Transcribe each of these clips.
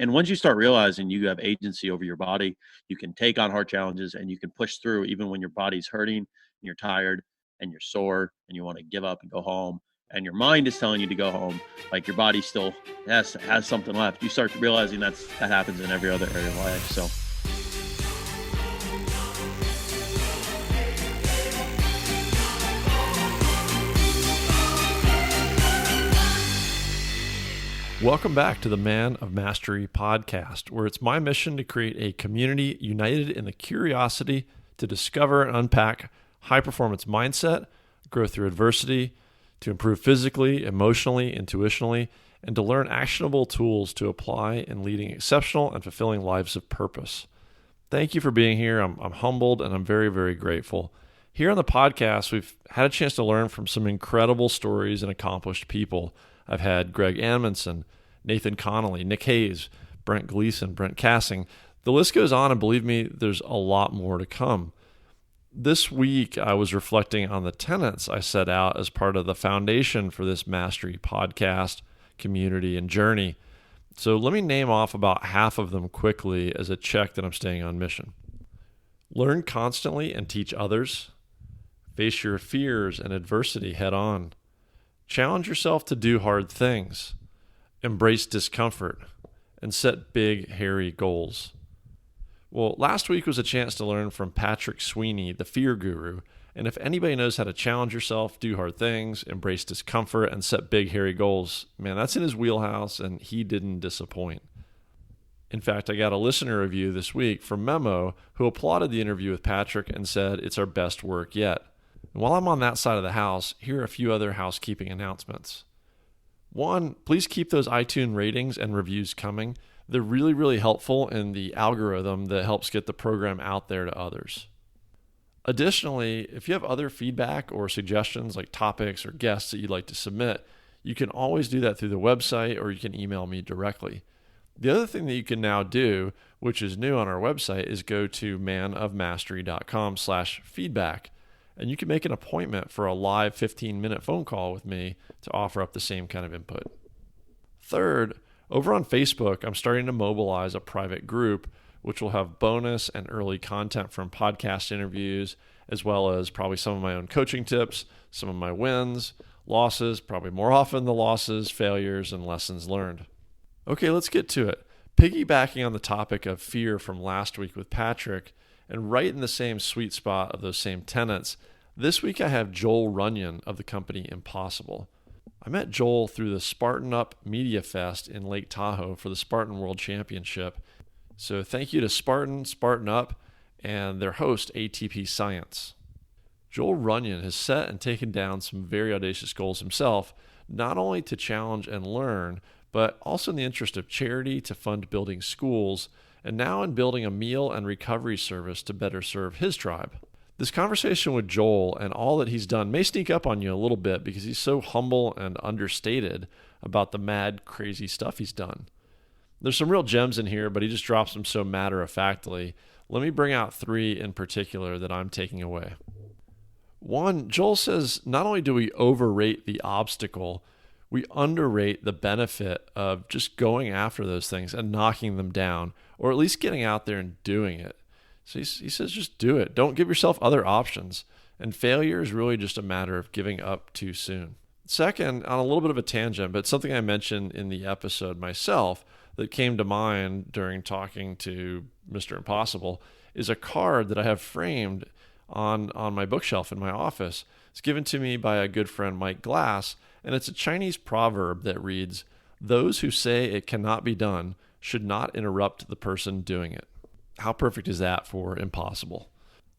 And once you start realizing you have agency over your body, you can take on hard challenges and you can push through even when your body's hurting and you're tired and you're sore and you want to give up and go home. And your mind is telling you to go home, like your body still has something left. You start realizing that happens in every other area of life. So. Welcome back to the Man of Mastery podcast, where it's my mission to create a community united in the curiosity to discover and unpack high-performance mindset, grow through adversity, to improve physically, emotionally, intuitionally, and to learn actionable tools to apply in leading exceptional and fulfilling lives of purpose. Thank you for being here. I'm humbled and I'm very, very grateful. Here on the podcast, we've had a chance to learn from some incredible stories and accomplished people. I've had Greg Amundsen, Nathan Connolly, Nick Hayes, Brent Gleason, Brent Cassing. The list goes on, and believe me, there's a lot more to come. This week, I was reflecting on the tenets I set out as part of the foundation for this Mastery podcast, community, and journey. So let me name off about half of them quickly as a check that I'm staying on mission. Learn constantly and teach others. Face your fears and adversity head on. Challenge yourself to do hard things. Embrace discomfort. And set big, hairy goals. Well, last week was a chance to learn from Patrick Sweeney, the fear guru. And if anybody knows how to challenge yourself, do hard things, embrace discomfort, and set big, hairy goals, man, that's in his wheelhouse, and he didn't disappoint. In fact, I got a listener review this week from Memo who applauded the interview with Patrick and said it's our best work yet. And while I'm on that side of the house, here are a few other housekeeping announcements. One, please keep those iTunes ratings and reviews coming. They're really, really helpful in the algorithm that helps get the program out there to others. Additionally, if you have other feedback or suggestions like topics or guests that you'd like to submit, you can always do that through the website or you can email me directly. The other thing that you can now do, which is new on our website, is go to manofmastery.com/feedback. And you can make an appointment for a live 15-minute phone call with me to offer up the same kind of input. Third, over on Facebook, I'm starting to mobilize a private group, which will have bonus and early content from podcast interviews, as well as probably some of my own coaching tips, some of my wins, losses, probably more often the losses, failures, and lessons learned. Okay, let's get to it. Piggybacking on the topic of fear from last week with Patrick, and right in the same sweet spot of those same tenets, this week I have Joel Runyon of the company Impossible. I met Joel through the Spartan Up Media Fest in Lake Tahoe for the Spartan World Championship. So thank you to Spartan Up, and their host, ATP Science. Joel Runyon has set and taken down some very audacious goals himself, not only to challenge and learn, but also in the interest of charity to fund building schools, and now in building a meal and recovery service to better serve his tribe. This conversation with Joel and all that he's done may sneak up on you a little bit because he's so humble and understated about the mad, crazy stuff he's done. There's some real gems in here, but he just drops them so matter-of-factly. Let me bring out three in particular that I'm taking away. One, Joel says, not only do we overrate the obstacle, we underrate the benefit of just going after those things and knocking them down, or at least getting out there and doing it. So he says, just do it. Don't give yourself other options. And failure is really just a matter of giving up too soon. Second, on a little bit of a tangent, but something I mentioned in the episode myself that came to mind during talking to Mr. Impossible is a card that I have framed on my bookshelf in my office. It's given to me by a good friend, Mike Glass, and it's a Chinese proverb that reads, "Those who say it cannot be done should not interrupt the person doing it." How perfect is that for impossible?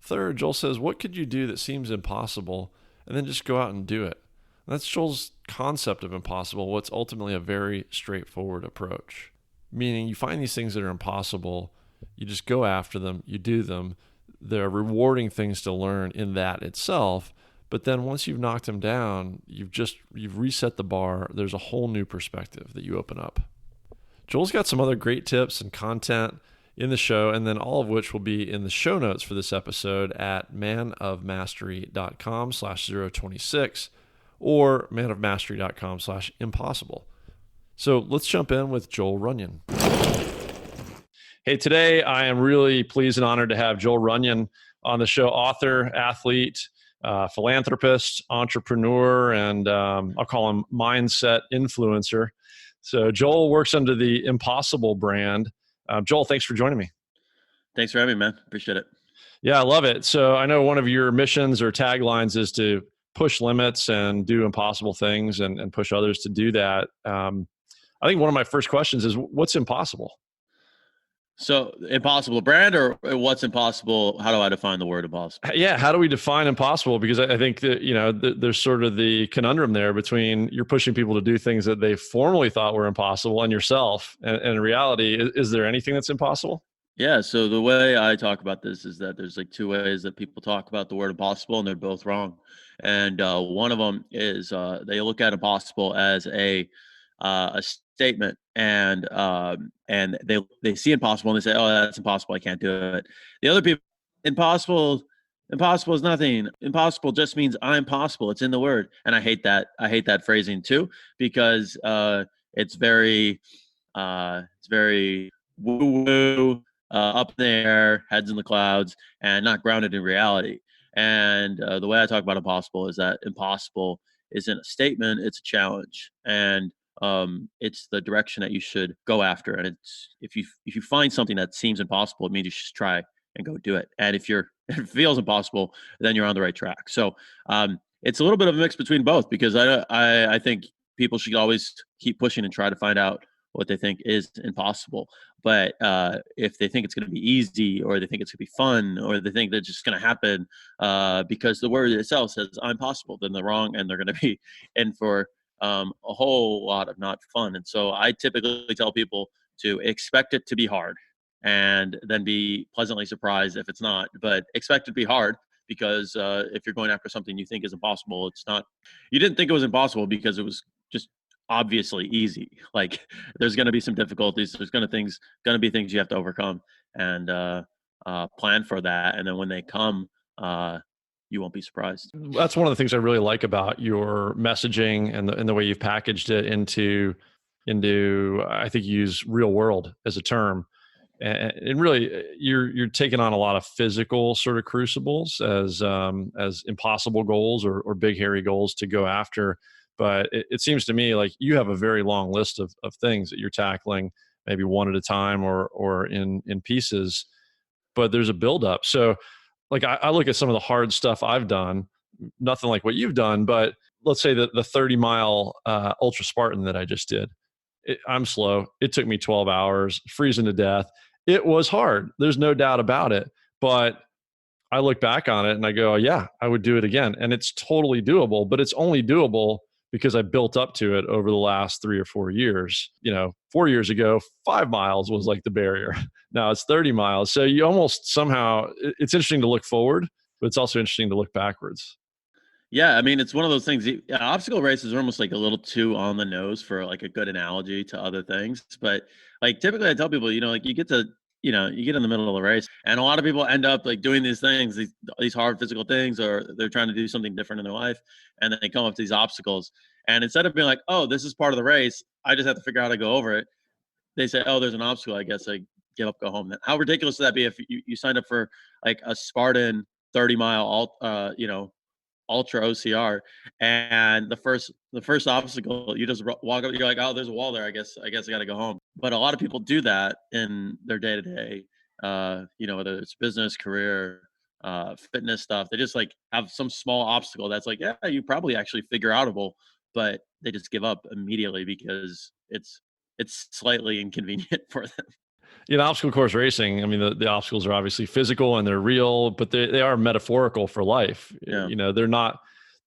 Third, Joel says, what could you do that seems impossible, and then just go out and do it? And that's Joel's concept of impossible, what's ultimately a very straightforward approach. Meaning you find these things that are impossible, you just go after them, you do them. There are rewarding things to learn in that itself, but then once you've knocked them down, you've reset the bar. There's a whole new perspective that you open up. Joel's got some other great tips and content in the show, and then all of which will be in the show notes for this episode at manofmastery.com/026 or manofmastery.com/impossible. So let's jump in with Joel Runyon. Hey, today I am really pleased and honored to have Joel Runyon on the show, author, athlete, philanthropist, entrepreneur, and I'll call him mindset influencer. So Joel works under the Impossible brand. Joel, thanks for joining me. Thanks for having me, man. Appreciate it. Yeah, I love it. So I know one of your missions or taglines is to push limits and do impossible things and push others to do that. I think one of my first questions is, what's impossible? So impossible brand, or what's impossible? How do I define the word impossible? Yeah, how do we define impossible? Because I think that, there's sort of the conundrum there between you're pushing people to do things that they formerly thought were impossible and yourself. And in reality, is there anything that's impossible? Yeah. So the way I talk about this is that there's like two ways that people talk about the word impossible, and they're both wrong. And one of them is they look at impossible as a statement, and they see impossible and they say, "Oh, that's impossible. I can't do it." The other people, impossible, impossible is nothing. Impossible just means I'm possible. It's in the word, and I hate that. I hate that phrasing too, because it's very woo woo, up there, heads in the clouds, and not grounded in reality. And the way I talk about impossible is that impossible isn't a statement; it's a challenge, and it's the direction that you should go after. And it's if you find something that seems impossible, it means you should try and go do it. And if if it feels impossible, then you're on the right track. So it's a little bit of a mix between both, because I think people should always keep pushing and try to find out what they think is impossible. But if they think it's going to be easy, or they think it's going to be fun, or they think that it's just going to happen because the word itself says I'm possible, then they're wrong, and they're going to be in for a whole lot of not fun. And so I typically tell people to expect it to be hard, and then be pleasantly surprised if it's not. But expect it to be hard, because if you're going after something you think is impossible, it's not. You didn't think it was impossible because it was just obviously easy. Like, there's going to be some difficulties. There's going to be things you have to overcome, and plan for that. And then when they come, you won't be surprised. That's one of the things I really like about your messaging and the way you've packaged it into I think you use real world as a term. And really, you're taking on a lot of physical sort of crucibles as impossible goals or big hairy goals to go after. But it seems to me like you have a very long list of things that you're tackling, maybe one at a time or in pieces. But there's a buildup. So, like I look at some of the hard stuff I've done, nothing like what you've done, but let's say that the 30-mile Ultra Spartan that I just did. I'm slow. It took me 12 hours, freezing to death. It was hard. There's no doubt about it. But I look back on it and I go, yeah, I would do it again. And it's totally doable, but it's only doable because I built up to it over the last 3 or 4 years. 4 years ago, 5 miles was like the barrier. Now it's 30 miles. So you almost somehow, it's interesting to look forward, but it's also interesting to look backwards. Yeah, I mean, it's one of those things. Obstacle races are almost like a little too on the nose for like a good analogy to other things. But like typically, I tell people, like you get in the middle of the race, and a lot of people end up like doing these things, these hard physical things, or they're trying to do something different in their life, and then they come up to these obstacles. And instead of being like, "Oh, this is part of the race, I just have to figure out how to go over it," they say, "Oh, there's an obstacle. I guess I give up, go home." Then how ridiculous would that be if you signed up for like a Spartan 30-mile ultra OCR, and the first obstacle, you just walk up, you're like, "Oh, there's a wall there. I guess I got to go home." But a lot of people do that in their day to day, whether it's business, career, fitness stuff. They just like have some small obstacle that's like, yeah, you probably actually figure outable, but they just give up immediately because it's slightly inconvenient for them. Obstacle course racing, I mean, the obstacles are obviously physical and they're real, but they are metaphorical for life. Yeah. They're not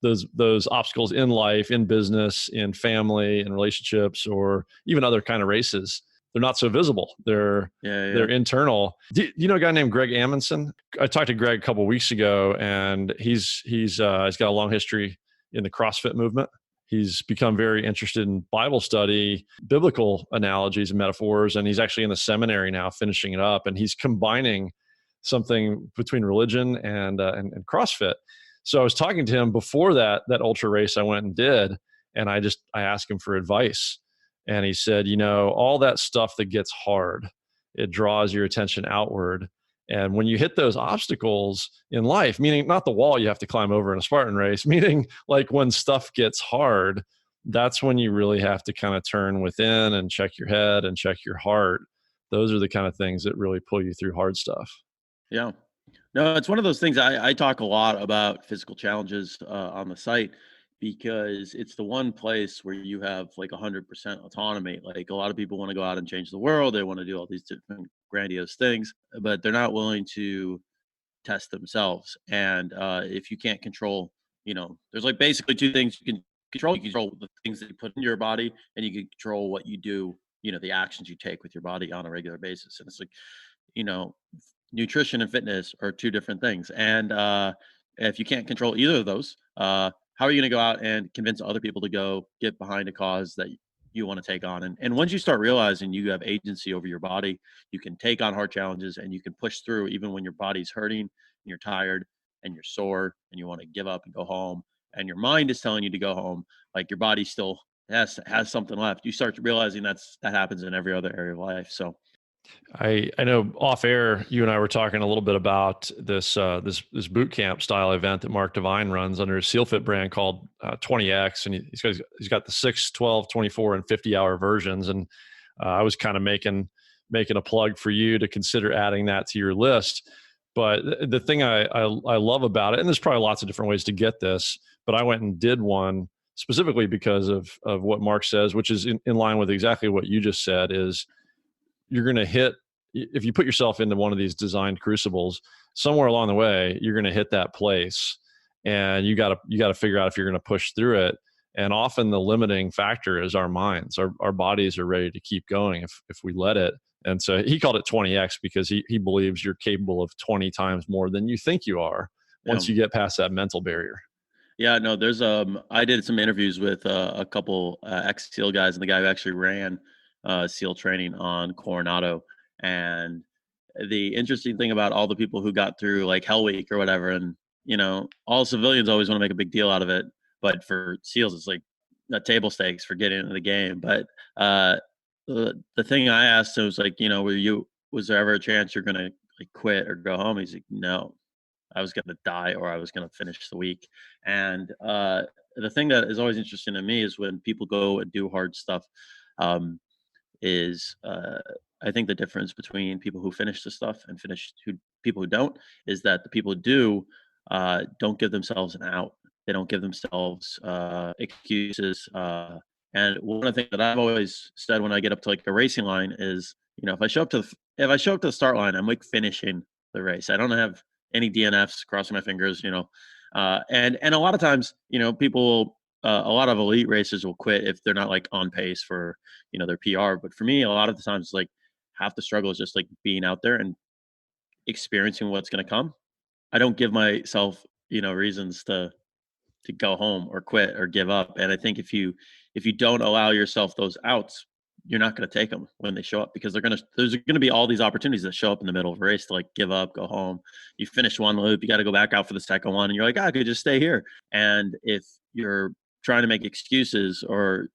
those obstacles in life, in business, in family, in relationships, or even other kind of races. They're not so visible. They're internal. Do you know a guy named Greg Amundsen? I talked to Greg a couple of weeks ago, and he's got a long history in the CrossFit movement. He's become very interested in Bible study, biblical analogies and metaphors, and he's actually in the seminary now, finishing it up. And he's combining something between religion and CrossFit. So I was talking to him before that ultra race I went and did, and I asked him for advice, and he said, all that stuff that gets hard, it draws your attention outward. And when you hit those obstacles in life, meaning not the wall you have to climb over in a Spartan race, meaning like when stuff gets hard, that's when you really have to kind of turn within and check your head and check your heart. Those are the kind of things that really pull you through hard stuff. Yeah. No, it's one of those things. I talk a lot about physical challenges on the site because it's the one place where you have like 100% autonomy. Like a lot of people want to go out and change the world. They want to do all these different grandiose things, but they're not willing to test themselves. And if you can't control, there's like basically two things you can control. You can control the things that you put in your body, and you can control what you do, the actions you take with your body on a regular basis. And it's like, you know, nutrition and fitness are two different things. And if you can't control either of those, how are you going to go out and convince other people to go get behind a cause that you want to take on? And once you start realizing you have agency over your body, you can take on hard challenges and you can push through even when your body's hurting and you're tired and you're sore and you want to give up and go home. And your mind is telling you to go home, like your body still has something left. You start realizing that happens in every other area of life. So I know off air, you and I were talking a little bit about this boot camp style event that Mark Devine runs under his SealFit brand called 20X, and he's got the 6, 12, 24, and 50-hour versions. And I was kind of making a plug for you to consider adding that to your list. But the thing I love about it, and there's probably lots of different ways to get this, but I went and did one specifically because of what Mark says, which is in line with exactly what you just said. Is you're going to hit, if you put yourself into one of these designed crucibles, somewhere along the way, you're going to hit that place, and you got to figure out if you're going to push through it. And often the limiting factor is our minds. Our bodies are ready to keep going if we let it. And so he called it 20X because he believes you're capable of 20 times more than you think you are once you get past that mental barrier. Yeah, no, there's I did some interviews with a couple ex-SEAL guys, and the guy who actually ran SEAL training on Coronado. And the interesting thing about all the people who got through like Hell Week or whatever, and all civilians always want to make a big deal out of it, but for SEALs, it's like table stakes for getting into the game. But the thing I asked him was like, was there ever a chance you're gonna like quit or go home? He's like, no, I was gonna die or I was gonna finish the week. And the thing that is always interesting to me is when people go and do hard stuff. Is I think the difference between people who finish the stuff and people who don't is that the people who do don't give themselves an out. They don't give themselves excuses. And one of the things that I've always said when I get up to like a racing line is, if I show up to the start line, I'm like finishing the race. I don't have any DNFs, crossing my fingers, and a lot of times, people. A lot of elite racers will quit if they're not like on pace for their PR. But for me, a lot of the times, like half the struggle is just like being out there and experiencing what's going to come. I don't give myself reasons to go home or quit or give up. And I think if you don't allow yourself those outs, you're not going to take them when they show up, because there's going to be all these opportunities that show up in the middle of a race to like give up, go home. You finish one loop, you got to go back out for the second one, and you're like, I could just stay here. And if you're trying to make excuses or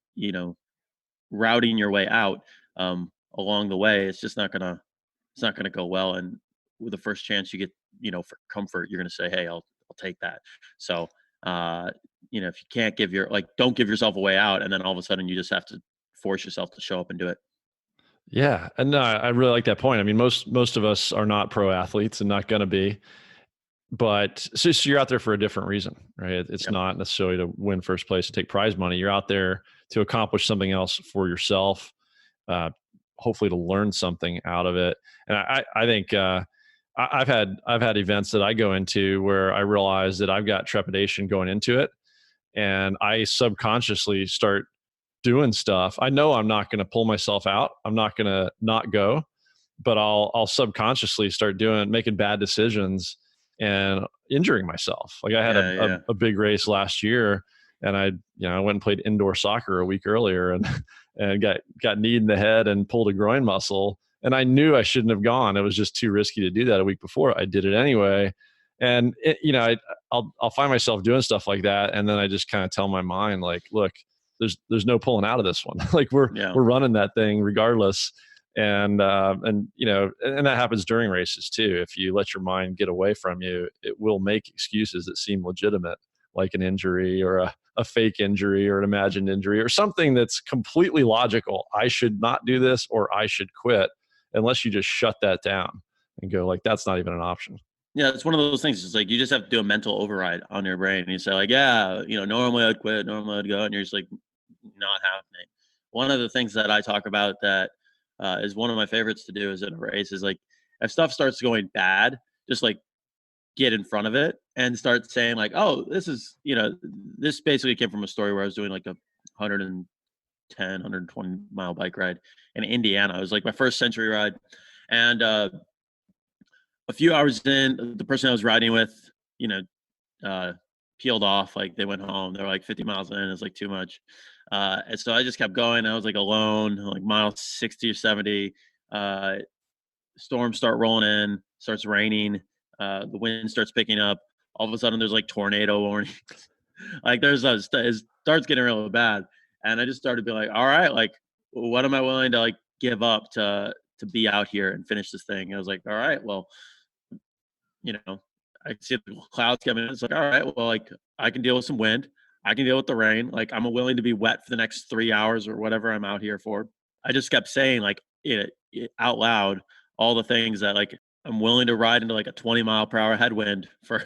routing your way out along the way, it's not gonna go well. And with the first chance you get for comfort, you're gonna say, hey, I'll take that. So if you can't don't give yourself a way out, and then all of a sudden you just have to force yourself to show up and do it. Yeah, and I really like that point. I mean, most of us are not pro athletes and not going to be, but so you're out there for a different reason, right? It's not necessarily to win first place and take prize money. You're out there to accomplish something else for yourself, hopefully to learn something out of it. And I think I've had events that I go into where I realize that I've got trepidation going into it, and I subconsciously start doing stuff. I know I'm not going to pull myself out. I'm not going to not go, but I'll subconsciously start making bad decisions and injuring myself. Like I had a big race last year, and I went and played indoor soccer a week earlier and got kneed in the head and pulled a groin muscle. And I knew I shouldn't have gone. It was just too risky to do that a week before. I did it anyway. And I'll find myself doing stuff like that. And then I just kind of tell my mind, like, look, there's no pulling out of this one. Like we're running that thing regardless. And you know, and that happens during races too. If you let your mind get away from you, it will make excuses that seem legitimate, like an injury or a fake injury or an imagined injury or something that's completely logical. I should not do this or I should quit, unless you just shut that down and go like, that's not even an option. Yeah, it's one of those things. It's like you just have to do a mental override on your brain. And you say like, yeah, normally I'd quit, normally I'd go, and you're just like, not happening. One of the things that I talk about that is one of my favorites to do is in a race is like, if stuff starts going bad, just like get in front of it and start saying like, oh, this is, this basically came from a story where I was doing like a 120 mile bike ride in Indiana. It was like my first century ride. And a few hours in, the person I was riding with, you know, uh, peeled off. Like they went home. They were like 50 miles in. It's like too much. And so I just kept going. I was like alone, like mile 60 or 70. Uh, Storms start rolling in, starts raining. The wind starts picking up. All of a sudden, there's like tornado warnings. Like it starts getting real bad. And I just started being like, all right, like, what am I willing to like give up to be out here and finish this thing? And I was like, all right, well, you know, I see the clouds coming in. It's like, all right, well, like I can deal with some wind. I can deal with the rain. Like I'm willing to be wet for the next 3 hours or whatever I'm out here for. I just kept saying like out loud all the things that like I'm willing to ride into like a 20 mile per hour headwind for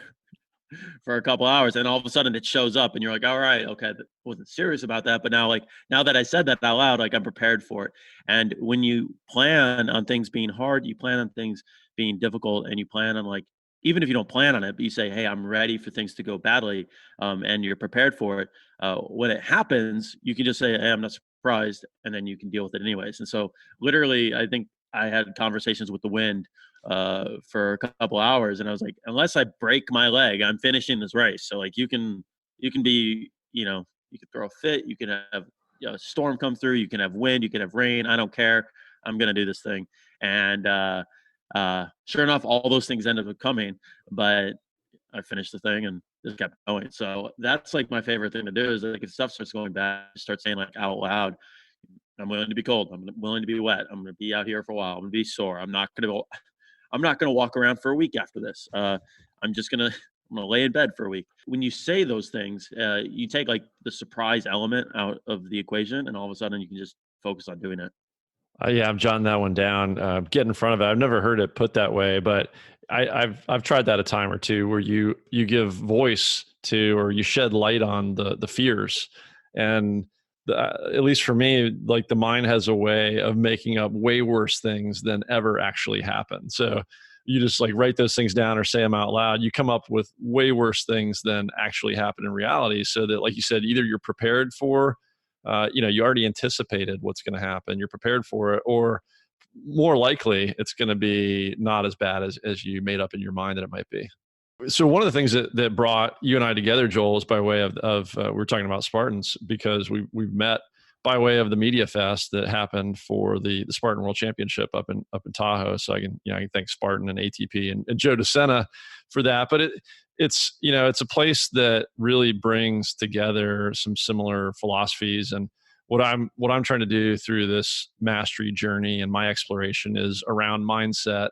a couple hours, and all of a sudden it shows up and you're like, all right, okay, wasn't serious about that, but now that I said that out loud, like I'm prepared for it. And when you plan on things being hard, you plan on things being difficult, and you plan on like, even if you don't plan on it, but you say, hey, I'm ready for things to go badly, and you're prepared for it. When it happens, you can just say, hey, I'm not surprised, and then you can deal with it anyways. And so literally I think I had conversations with the wind for a couple hours, and I was like, unless I break my leg, I'm finishing this race. So like you can be, you can throw a fit, you can have a storm come through, you can have wind, you can have rain. I don't care. I'm gonna do this thing. And sure enough, all those things ended up coming, but I finished the thing and just kept going. So that's like my favorite thing to do is like if stuff starts going bad, start saying like out loud, I'm willing to be cold. I'm willing to be wet. I'm going to be out here for a while. I'm going to be sore. I'm not going to walk around for a week after this. I'm just going to, I'm going to lay in bed for a week. When you say those things, you take like the surprise element out of the equation, and all of a sudden you can just focus on doing it. Yeah, I'm jotting that one down. Get in front of it. I've never heard it put that way, but I've tried that a time or two, where you give voice to, or you shed light on the fears, and at least for me, like the mind has a way of making up way worse things than ever actually happen. So you just like write those things down or say them out loud. You come up with way worse things than actually happen in reality. So that, like you said, either you're prepared for, you already anticipated what's going to happen, you're prepared for it, or more likely it's going to be not as bad as you made up in your mind that it might be. So one of the things that brought you and I together, Joel, is by way of we're talking about Spartans, because we've met by way of the Media Fest that happened for the Spartan World Championship up in Tahoe. So I can thank Spartan and ATP and Joe DeSena for that. But it's a place that really brings together some similar philosophies. And what I'm trying to do through this mastery journey and my exploration is around mindset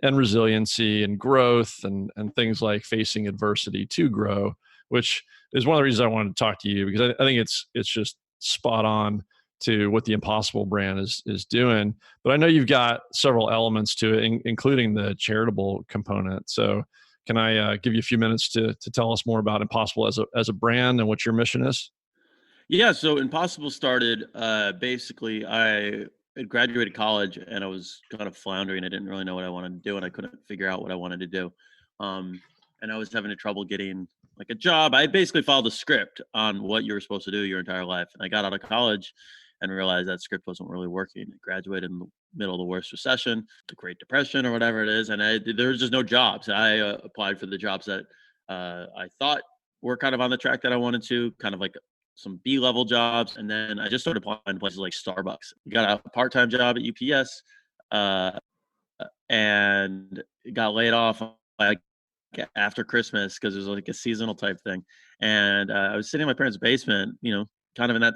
and resiliency and growth, and things like facing adversity to grow, which is one of the reasons I wanted to talk to you, because I think it's just spot on to what the Impossible brand is doing. But I know you've got several elements to it, including the charitable component. So can I give you a few minutes to tell us more about Impossible as a brand and what your mission is? Yeah, so Impossible started basically I had graduated college and I was kind of floundering. I didn't really know what I wanted to do and I couldn't figure out what I wanted to do. Um, and I was having trouble getting like a job. I basically followed the script on what you were supposed to do your entire life. And I got out of college and realized that script wasn't really working. I graduated in the middle of the worst recession, the Great Depression or whatever it is. And there was just no jobs. I applied for the jobs that I thought were kind of on the track that I wanted to, kind of like some B-level jobs, and then I just started applying to places like Starbucks. Got a part-time job at UPS, uh, and got laid off like after Christmas because it was like a seasonal type thing. And I was sitting in my parents' basement, kind of in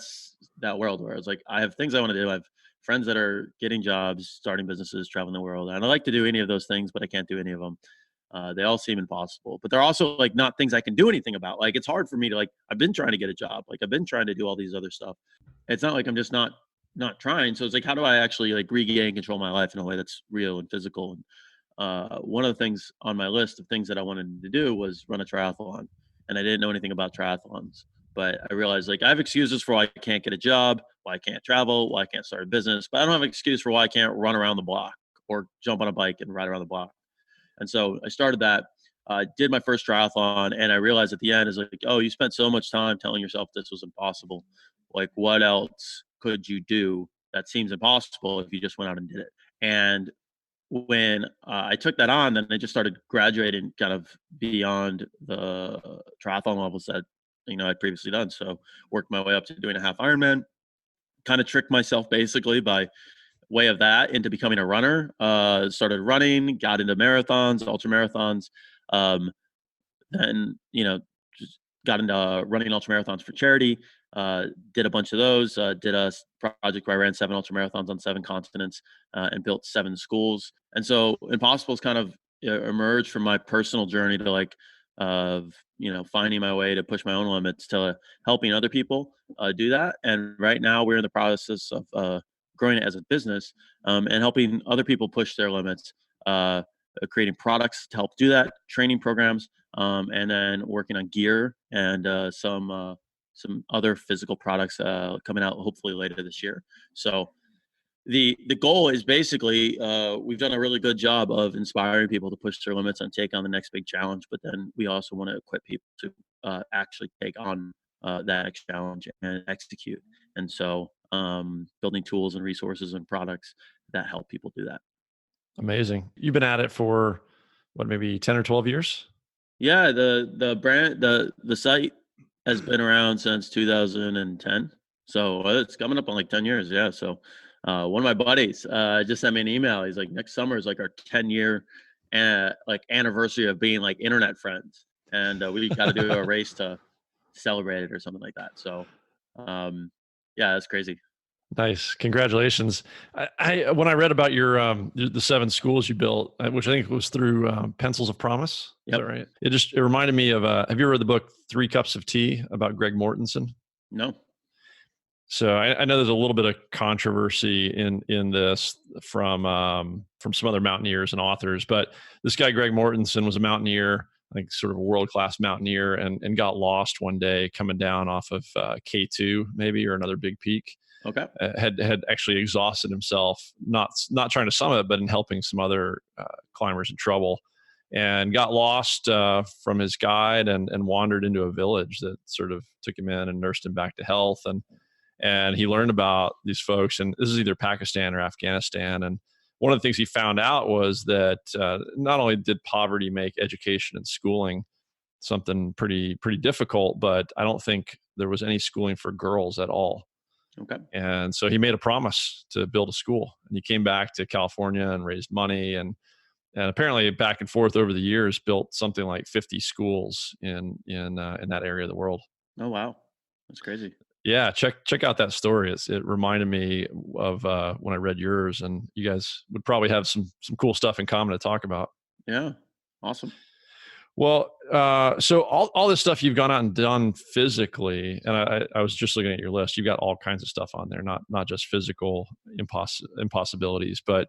that world where I was like, I have things I want to do. I have friends that are getting jobs, starting businesses, traveling the world. And I like to do any of those things, but I can't do any of them. They all seem impossible, but they're also like not things I can do anything about. Like it's hard for me to like. I've been trying to get a job. Like I've been trying to do all these other stuff. It's not like I'm just not trying. So it's like, how do I actually like regain control of my life in a way that's real and physical? And one of the things on my list of things that I wanted to do was run a triathlon, and I didn't know anything about triathlons. But I realized like I have excuses for why I can't get a job, why I can't travel, why I can't start a business, but I don't have an excuse for why I can't run around the block or jump on a bike and ride around the block. And so I started that, did my first triathlon, and I realized at the end is like, oh, you spent so much time telling yourself this was impossible. Like, what else could you do that seems impossible if you just went out and did it? And when I took that on, then I just started graduating kind of beyond the triathlon levels that I'd previously done. So worked my way up to doing a half Ironman. Kind of tricked myself basically by way of that into becoming a runner. Started running, got into marathons, ultra marathons. Um, then just got into running ultra marathons for charity. Did a bunch of those. Did a project where I ran 7 ultra marathons on 7 continents and built 7 schools. And so Impossible's kind of emerged from my personal journey to like of finding my way to push my own limits to helping other people do that. And right now we're in the process of growing it as a business and helping other people push their limits, creating products to help do that, training programs, and then working on gear and some other physical products coming out hopefully later this year. So the goal is basically we've done a really good job of inspiring people to push their limits and take on the next big challenge, but then we also want to equip people to actually take on that next challenge and execute. And so building tools and resources and products that help people do that. Amazing. You've been at it for what, maybe 10 or 12 years? Yeah, the brand the site has been around since 2010. So it's coming up on like 10 years. Yeah. So one of my buddies just sent me an email. He's like, next summer is like our 10-year like anniversary of being like internet friends. And we got to do a race to celebrate it or something like that. So yeah, that's crazy. Nice. Congratulations. I when I read about the 7 schools you built, which I think was through Pencils of Promise. Is that Yep. right? It reminded me of have you ever read the book 3 Cups of Tea about Greg Mortensen? No. So I know there's a little bit of controversy in this from some other mountaineers and authors, but this guy Greg Mortensen was a mountaineer, like sort of a world class mountaineer, and got lost one day coming down off of K2 maybe, or another big peak. Okay. Had actually exhausted himself, not trying to summit, but in helping some other climbers in trouble, and got lost from his guide and wandered into a village that sort of took him in and nursed him back to health. And he learned about these folks, and this is either Pakistan or Afghanistan. And one of the things he found out was that not only did poverty make education and schooling something pretty difficult, but I don't think there was any schooling for girls at all. Okay. And so he made a promise to build a school, and he came back to California and raised money, and apparently back and forth over the years built something like 50 schools in that area of the world. Oh, wow. That's crazy. Yeah, check out that story. It reminded me of when I read yours, and you guys would probably have some cool stuff in common to talk about. Yeah. Awesome. Well, so all this stuff you've gone out and done physically, and I was just looking at your list. You've got all kinds of stuff on there, not just physical impossibilities, but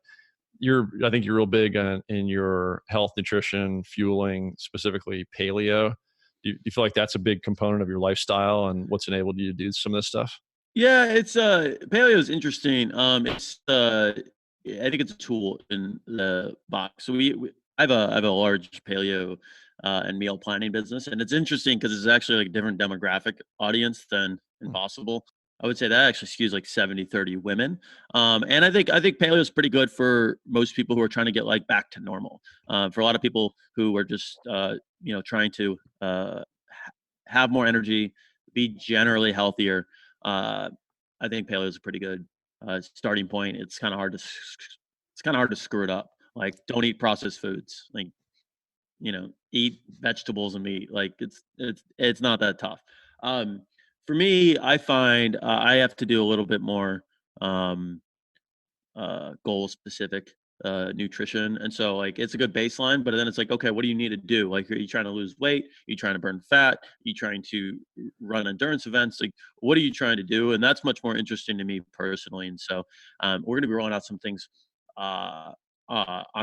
I think you're real big in your health, nutrition, fueling, specifically paleo. Do you feel like that's a big component of your lifestyle and what's enabled you to do some of this stuff? Yeah, it's paleo is interesting. It's I think it's a tool in the box. So I have a large paleo and meal planning business, and it's interesting because it's actually like a different demographic audience than Hmm. Impossible. I would say that actually skews like 70-30 women. And I think paleo is pretty good for most people who are trying to get like back to normal. For a lot of people who are just trying to have more energy, be generally healthier. Uh, I think paleo is a pretty good starting point. It's kind of hard to screw it up. Like, don't eat processed foods. Like, eat vegetables and meat. Like, it's not that tough. For me, I find I have to do a little bit more. Um, goal specific nutrition. And so like it's a good baseline, but then it's like, okay, what do you need to do? Like, are you trying to lose weight? Are you trying to burn fat? Are you trying to run endurance events? Like, what are you trying to do? And that's much more interesting to me personally. And so we're going to be rolling out some things on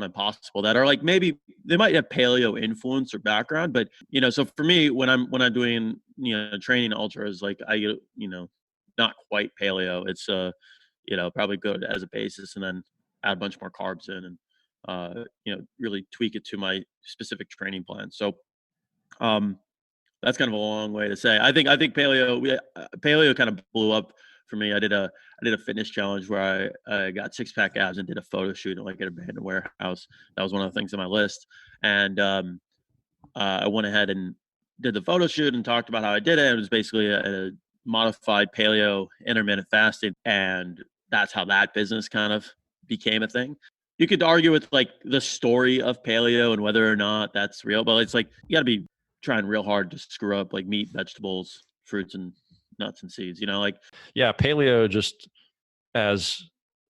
Impossible that are like, maybe they might have paleo influence or background, but so for me, when I'm doing training ultras, like not quite paleo. It's probably good as a basis, and then add a bunch more carbs in, and really tweak it to my specific training plan. So um, that's kind of a long way to say. I think paleo kind of blew up for me. I did a fitness challenge where I got 6-pack abs and did a photo shoot at like an abandoned warehouse. That was one of the things on my list, and I went ahead and did the photo shoot and talked about how I did it. It was basically a modified paleo intermittent fasting, and that's how that business kind of became a thing. You could argue with like the story of paleo and whether or not that's real, but it's like you got to be trying real hard to screw up like meat, vegetables, fruits, and nuts and seeds. Like Yeah, paleo just as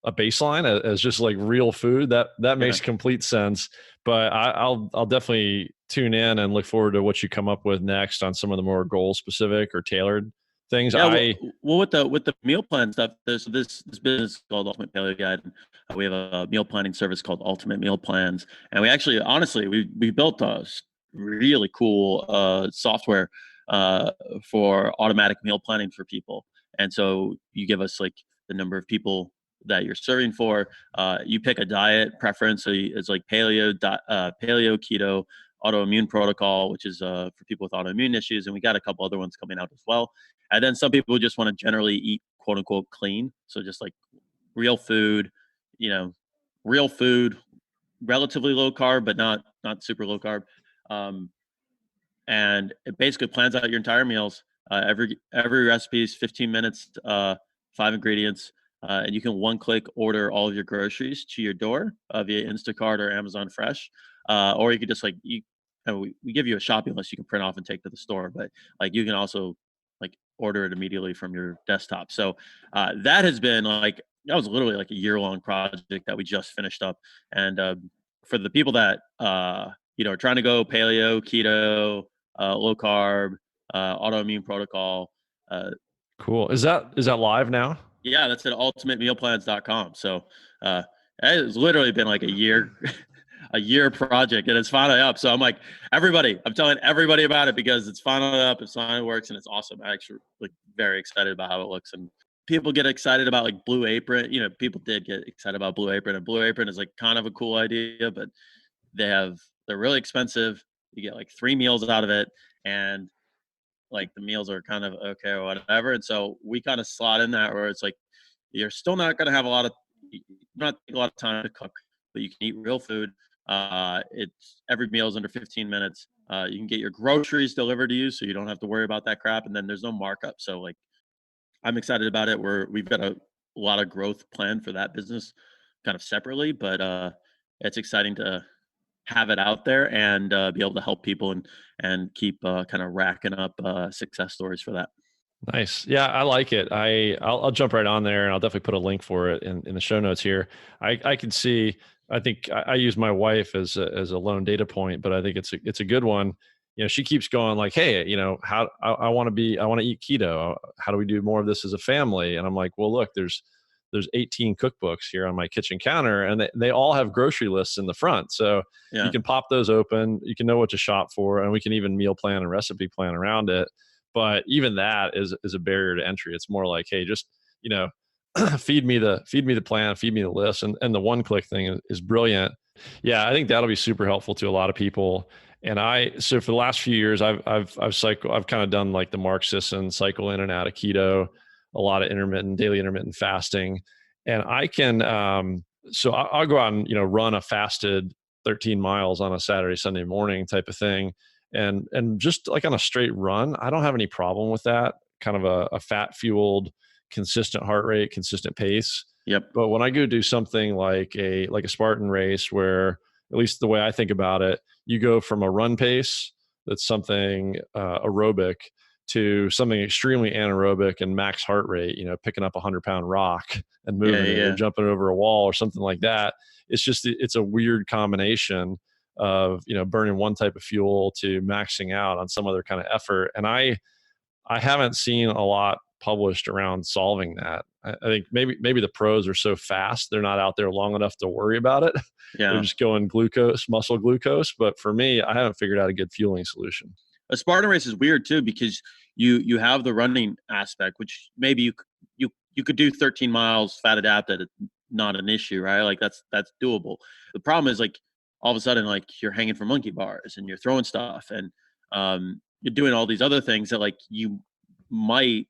a baseline, as just like real food, that makes complete sense. But I'll definitely tune in and look forward to what you come up with next on some of the more goal specific or tailored things. Yeah, well, with the meal plan stuff, there's this business called Ultimate Paleo Guide. And we have a meal planning service called Ultimate Meal Plans, and we actually, honestly, we built a really cool software for automatic meal planning for people. And so you give us like the number of people that you're serving for. You pick a diet preference, so it's like paleo, keto, autoimmune protocol, which is for people with autoimmune issues, and we got a couple other ones coming out as well. And then some people just want to generally eat quote unquote clean. So just like real food, you know, real food, relatively low carb, but not super low carb. And it basically plans out your entire meals. Every recipe is 15 minutes, 5 ingredients, and you can one-click order all of your groceries to your door via Instacart or Amazon Fresh, or you could just we give you a shopping list you can print off and take to the store, but like you can also like order it immediately from your desktop. So that has been like that was literally like a year-long project that we just finished up, and for the people that are trying to go paleo, keto, low carb, autoimmune protocol. Cool. Is that live now? Yeah, that's at ultimatemealplans.com. So it's literally been like a year project, and it's finally up. So I'm like, I'm telling everybody about it because it's finally up, it's finally works, and it's awesome. I actually like very excited about how it looks, and people get excited about like Blue Apron. People did get excited about Blue Apron, and Blue Apron is like kind of a cool idea, but they're really expensive. You get like 3 meals out of it, and like the meals are kind of okay or whatever. And so we kind of slot in that where it's like you're still not going to have not a lot of time to cook, but you can eat real food. It's every meal is under 15 minutes. You can get your groceries delivered to you, so you don't have to worry about that crap. And then there's no markup. So like, I'm excited about it. We've got a lot of growth planned for that business, kind of separately, but it's exciting to have it out there and be able to help people and keep kind of racking up success stories for that. Nice. Yeah, I like it. I'll jump right on there, and I'll definitely put a link for it in the show notes here. I can see. I think I use my wife as a lone data point, but I think it's a good one. She keeps going like, hey, how I want to eat keto. How do we do more of this as a family? And I'm like, well, look, there's 18 cookbooks here on my kitchen counter, and they all have grocery lists in the front. So you can pop those open. You can know what to shop for, and we can even meal plan and recipe plan around it. But even that is a barrier to entry. It's more like, hey, just feed me the plan, feed me the list, and the one click thing is brilliant. Yeah, I think that'll be super helpful to a lot of people. And so for the last few years, I've kind of done like the Mark Sisson cycle in and out of keto, a lot of daily intermittent fasting, and I can so I'll go out and run a fasted 13 miles on a Saturday, Sunday morning type of thing. And just like on a straight run, I don't have any problem with that. Kind of a fat fueled, consistent heart rate, consistent pace. Yep. But when I go do something like a Spartan race, where at least the way I think about it, you go from a run pace that's something aerobic to something extremely anaerobic and max heart rate, picking up a 100-pound rock and Yeah, moving it or yeah, jumping over a wall or something like that. It's a weird combination of, burning one type of fuel to maxing out on some other kind of effort. And I haven't seen a lot published around solving that. I think maybe the pros are so fast, they're not out there long enough to worry about it. They're yeah. just going glucose, muscle glucose. But for me, I haven't figured out a good fueling solution. A Spartan race is weird too, because you have the running aspect, which maybe you could do 13 miles fat adapted, not an issue, right? Like that's doable. The problem is, like, all of a sudden, like, you're hanging from monkey bars and you're throwing stuff, and you're doing all these other things that, like, you might,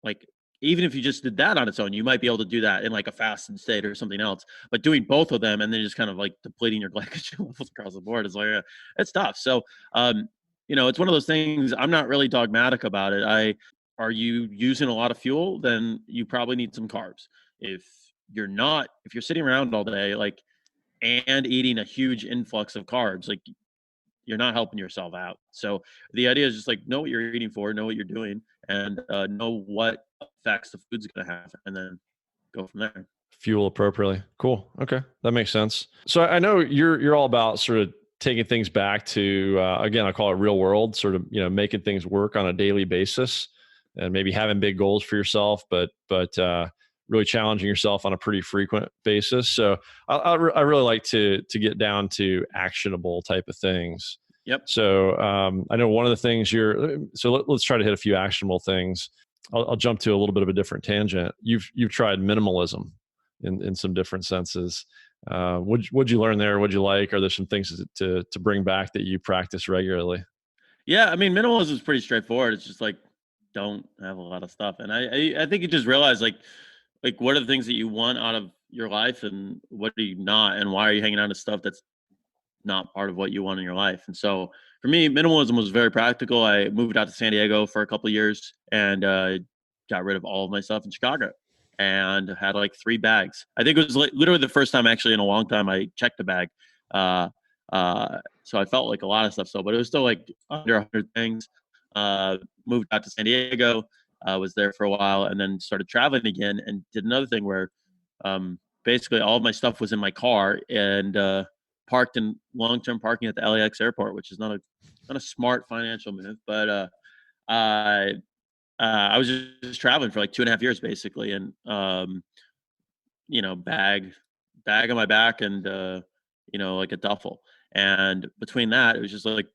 like, even if you just did that on its own, you might be able to do that in like a fasted state or something else. But doing both of them and then just kind of like depleting your glycogen levels across the board is like, it's tough. So, um, it's one of those things. I'm not really dogmatic about it. Are you using a lot of fuel? Then you probably need some carbs. If you're not, if you're sitting around all day, like, and eating a huge influx of carbs, like, you're not helping yourself out. So the idea is just like, know what you're eating for, know what you're doing, and know what effects the food's going to have, and then go from there. Fuel appropriately. Cool. Okay, that makes sense. So I know you're all about sort of taking things back to again, I call it real world, sort of making things work on a daily basis, and maybe having big goals for yourself, but really challenging yourself on a pretty frequent basis. So I really like to get down to actionable type of things. Yep. So I know one of the things let's try to hit a few actionable things. I'll jump to a little bit of a different tangent. You've tried minimalism in some different senses. What'd you learn there? What'd you like? Are there some things to bring back that you practice regularly? Yeah, I mean, minimalism is pretty straightforward. It's just like, don't have a lot of stuff, and I think you just realize, like what are the things that you want out of your life, and what are you not, and why are you hanging on to stuff that's not part of what you want in your life. And so for me, minimalism was very practical. I moved out to San Diego for a couple of years and got rid of all of my stuff in Chicago, and had like 3 bags. I think it was literally the first time actually in a long time I checked a bag. Uh, so I felt like a lot of stuff still, but it was still like under 100 things. Moved out to San Diego, was there for a while, and then started traveling again, and did another thing where basically all of my stuff was in my car, and parked in long-term parking at the LAX airport, which is not a smart financial move, but I was just traveling for like 2.5 years basically, and bag on my back, and like a duffel. And between that, it was just like,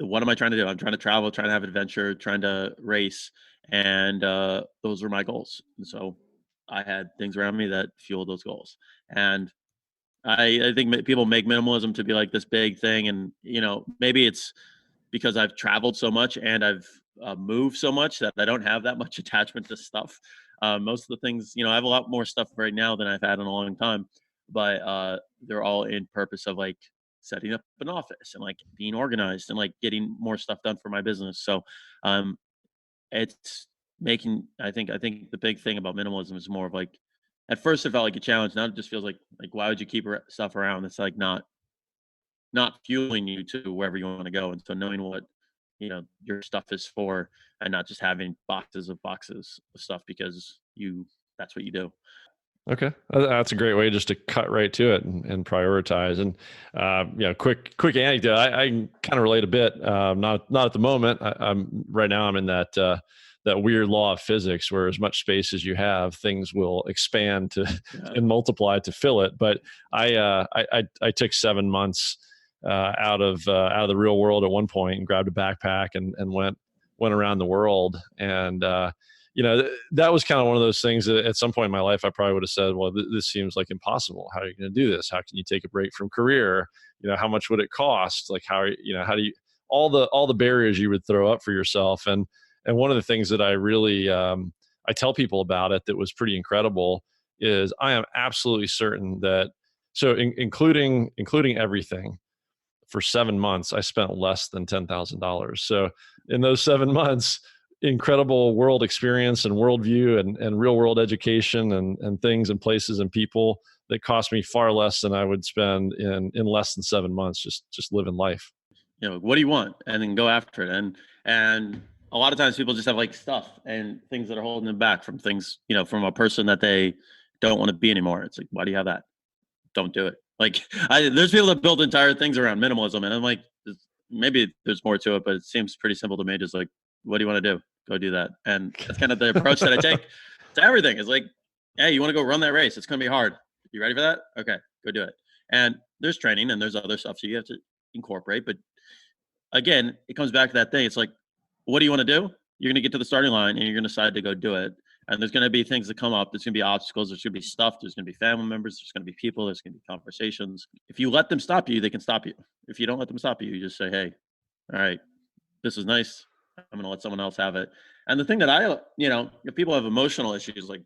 what am I trying to do? I'm trying to travel, trying to have adventure, trying to race, and those were my goals. And so I had things around me that fueled those goals. And I think people make minimalism to be like this big thing, and maybe it's because I've traveled so much and I've moved so much that I don't have that much attachment to stuff. Most of the things, I have a lot more stuff right now than I've had in a long time, but they're all in purpose of like setting up an office and like being organized and like getting more stuff done for my business. So um, it's making. I think the big thing about minimalism is more of like, at first it felt like a challenge. Now it just feels like why would you keep stuff around that's like not fueling you to wherever you want to go. And so knowing what your stuff is for, and not just having boxes of stuff because that's what you do. Okay, that's a great way just to cut right to it and prioritize. And quick anecdote. I can kind of relate a bit. Not at the moment. I'm right now. I'm in that weird law of physics where as much space as you have, things will expand to and multiply to fill it. But I took 7 months out of the real world at one point and grabbed a backpack and went around the world. And that was kind of one of those things that at some point in my life I probably would have said, well, this seems like impossible. How are you going to do this? How can you take a break from career? How much would it cost? Like how do you all the barriers you would throw up for yourself. And one of the things that I really I tell people about it that was pretty incredible is I am absolutely certain that including everything, for 7 months, I spent less than $10,000. So in those 7 months, incredible world experience and worldview and real world education and things and places and people that cost me far less than I would spend in less than 7 months just living life. what do you want? And then go after it. And a lot of times people just have like stuff and things that are holding them back from things, from a person that they don't want to be anymore. It's like, why do you have that? Don't do it. Like there's people that build entire things around minimalism, and I'm like, maybe there's more to it, but it seems pretty simple to me. Just like, what do you want to do? Go do that. And that's kind of the approach that I take to everything. Is like, hey, you want to go run that race? It's going to be hard. You ready for that? Okay, go do it. And there's training and there's other stuff, so you have to incorporate. But again, it comes back to that thing. It's like, what do you want to do? You're going to get to the starting line and you're going to decide to go do it. And there's going to be things that come up. There's going to be obstacles. There's going to be stuff. There's going to be family members. There's going to be people. There's going to be conversations. If you let them stop you, they can stop you. If you don't let them stop you, you just say, hey, all right, this is nice. I'm going to let someone else have it. And the thing that if people have emotional issues, like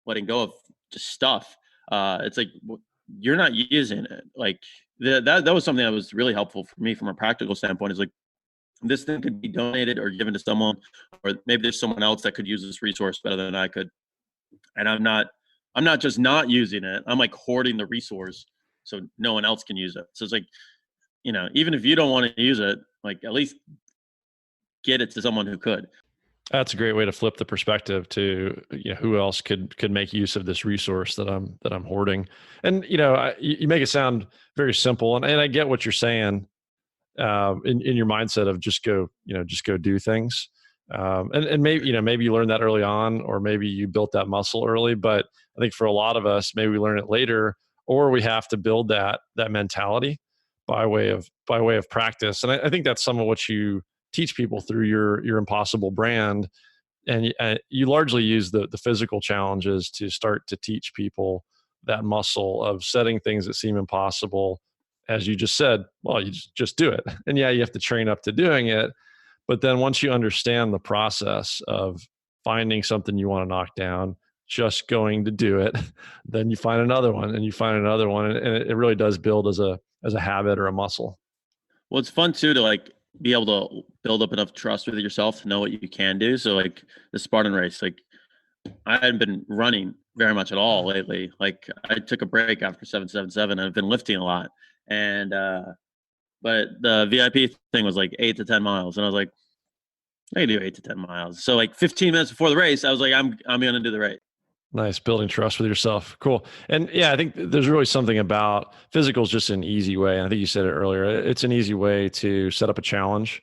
letting go of just stuff, it's like, you're not using it. Like that was something that was really helpful for me from a practical standpoint, is like, this thing could be donated or given to someone, or maybe there's someone else that could use this resource better than I could. And I'm not just not using it. I'm like hoarding the resource so no one else can use it. So it's like, even if you don't want to use it, like at least get it to someone who could. That's a great way to flip the perspective to, who else could make use of this resource that I'm hoarding. And you make it sound very simple, and I get what you're saying, in your mindset of just go do things. And maybe you learned that early on, or maybe you built that muscle early. But I think for a lot of us, maybe we learn it later, or we have to build that mentality by way of practice. And I think that's some of what you teach people through your Impossible brand. And you largely use the physical challenges to start to teach people that muscle of setting things that seem impossible. As you just said, well, you just do it. And yeah, you have to train up to doing it. But then once you understand the process of finding something you want to knock down, just going to do it, then you find another one and you find another one. And it really does build as a habit or a muscle. Well, it's fun too to like be able to build up enough trust with yourself to know what you can do. So like the Spartan race, like I hadn't been running very much at all lately. Like I took a break after 777 and I've been lifting a lot. And but the VIP thing was like 8 to 10 miles. And I was like, I can do 8 to 10 miles. So like 15 minutes before the race, I was like, I'm gonna do the race. Nice, building trust with yourself. Cool. And yeah, I think there's really something about physical is just an easy way. And I think you said it earlier. It's an easy way to set up a challenge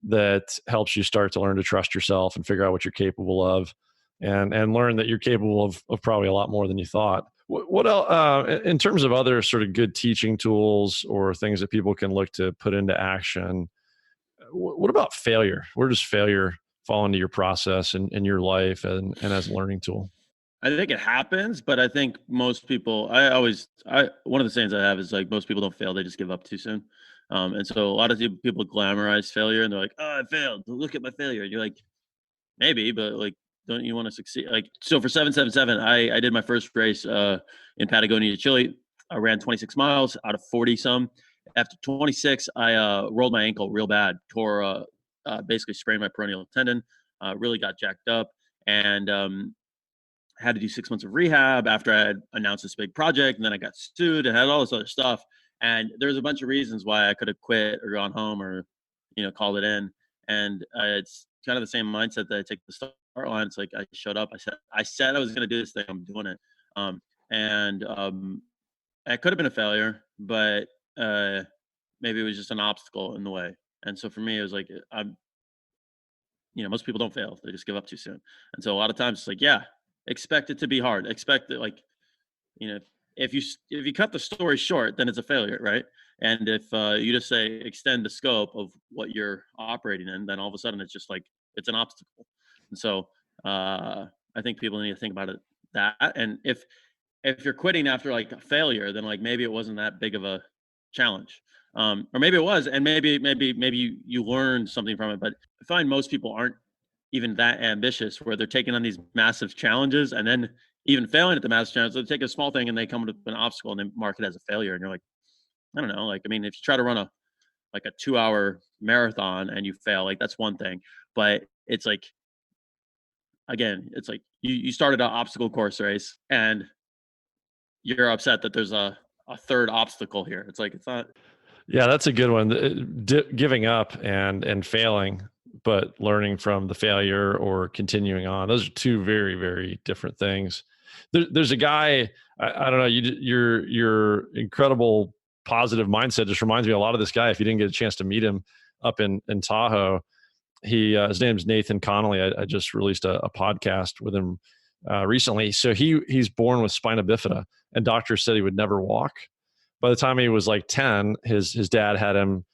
that helps you start to learn to trust yourself and figure out what you're capable of, and learn that you're capable of probably a lot more than you thought. What else, in terms of other sort of good teaching tools or things that people can look to put into action? What about failure? Where does failure fall into your process and your life and as a learning tool? I think it happens, but I think most people, one of the sayings I have is like, most people don't fail, they just give up too soon. And so a lot of people glamorize failure and they're like, oh, I failed. Look at my failure. And you're like, maybe, but like, don't you want to succeed? Like, so for 777, I did my first race in Patagonia, Chile. I ran 26 miles out of 40 some. After 26, I rolled my ankle real bad, basically sprained my peroneal tendon, really got jacked up. And had to do 6 months of rehab after I had announced this big project, and then I got sued and had all this other stuff. And there's a bunch of reasons why I could have quit or gone home or, called it in. And it's kind of the same mindset that I take the start line. It's like I showed up. I said I was going to do this thing. I'm doing it. And it could have been a failure, but maybe it was just an obstacle in the way. And so for me, it was like most people don't fail; they just give up too soon. And so a lot of times it's like, yeah, expect it to be hard. Expect it, like, if you cut the story short, then it's a failure, right? And if you just say extend the scope of what you're operating in, then all of a sudden it's just like it's an obstacle. And so I think people need to think about it that. And if you're quitting after like a failure, then like maybe it wasn't that big of a challenge, or maybe it was, and maybe you learned something from it. But I find most people aren't even that ambitious, where they're taking on these massive challenges and then even failing at the massive challenge. They take a small thing and they come to an obstacle and they mark it as a failure. And you're like, I don't know. Like, I mean, if you try to run a 2-hour marathon and you fail, like that's one thing. But it's like, again, it's like you started an obstacle course race and you're upset that there's a third obstacle here. It's like, it's not. Yeah, that's a good one. Giving up and failing, but learning from the failure or continuing on. Those are two very, very different things. There's a guy, I don't know, your incredible positive mindset just reminds me a lot of this guy. If you didn't get a chance to meet him up in Tahoe, his name's Nathan Connolly. I just released a podcast with him recently. So he's born with spina bifida, and doctors said he would never walk. By the time he was like 10, his dad had him.